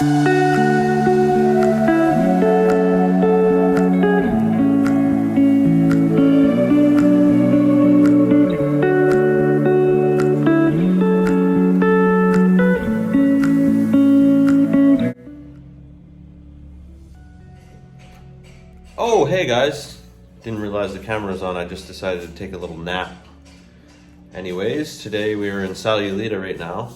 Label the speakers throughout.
Speaker 1: Oh, hey guys. Didn't realize the camera was on. I just decided to take a little nap. Anyways, today we're in Sayulita right now.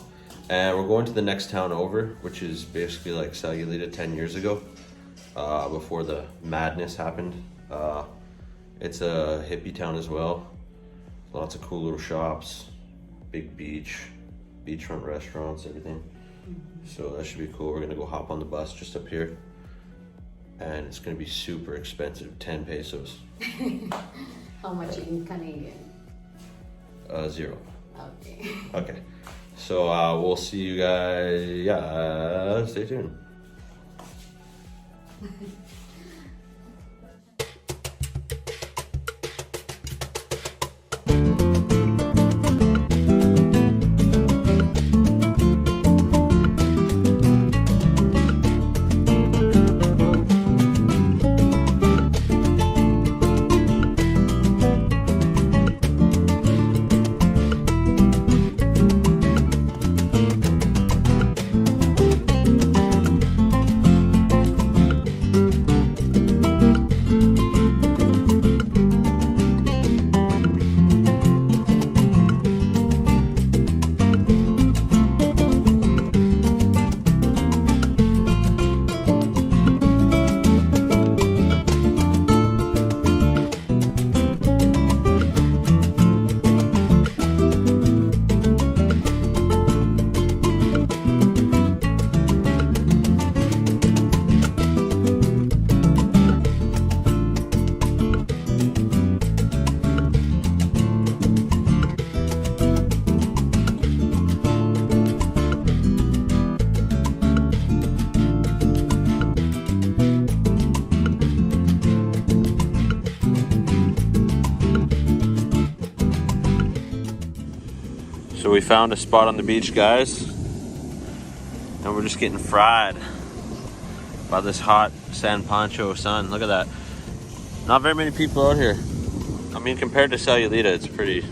Speaker 1: And we're going to the next town over, which is basically like Sayulita 10 years ago. Before the madness happened. It's a hippie town as well. Lots of cool little shops. Big beach. Beachfront restaurants, everything. So that should be cool. We're gonna go hop on the bus just up here. And it's gonna be super expensive, 10 pesos.
Speaker 2: How much in Canadian?
Speaker 1: 0.
Speaker 2: Okay.
Speaker 1: Okay. So we'll see you guys. Yeah, stay tuned. So we found a spot on the beach, guys, and we're just getting fried by this hot San Pancho sun. Look at that. Not very many people out here. I mean, compared to Sayulita, it's pretty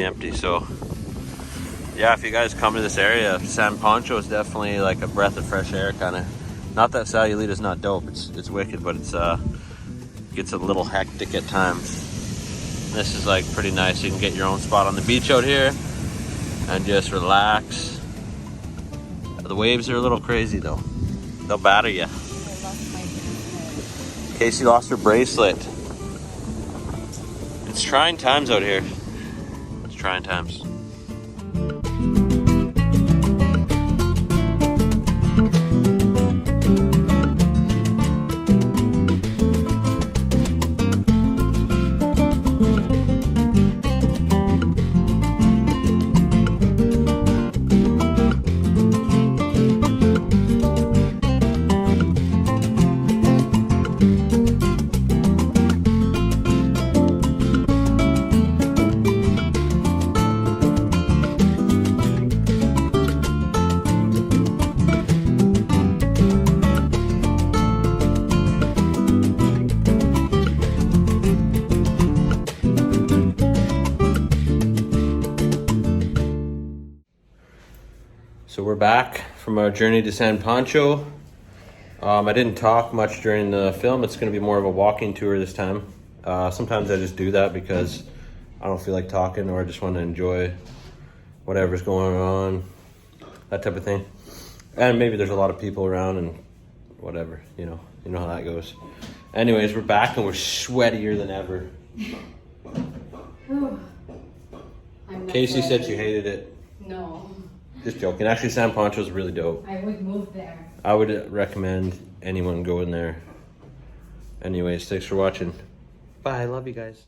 Speaker 1: empty. So yeah, if you guys come to this area, San Pancho is definitely like a breath of fresh air, kind of. Not that Sayulita's not dope, it's wicked, but it's gets a little hectic at times. This is like pretty nice. You can get your own spot on the beach out here and just relax. The waves are a little crazy though. They'll batter you. Casey lost her bracelet. It's trying times out here. It's trying times. So we're back from our journey to San Pancho. I didn't talk much during the film. It's going to be more of a walking tour this time. Sometimes I just do that because I don't feel like talking, or I just want to enjoy whatever's going on, that type of thing. And maybe there's a lot of people around and whatever, you know how that goes. Anyways, we're back and we're sweatier than ever. Casey said she hated it.
Speaker 2: No.
Speaker 1: Just joking. Actually, San Pancho's really dope.
Speaker 2: I would move there.
Speaker 1: I would recommend anyone go in there. Anyways, thanks for watching. Bye. Love you guys.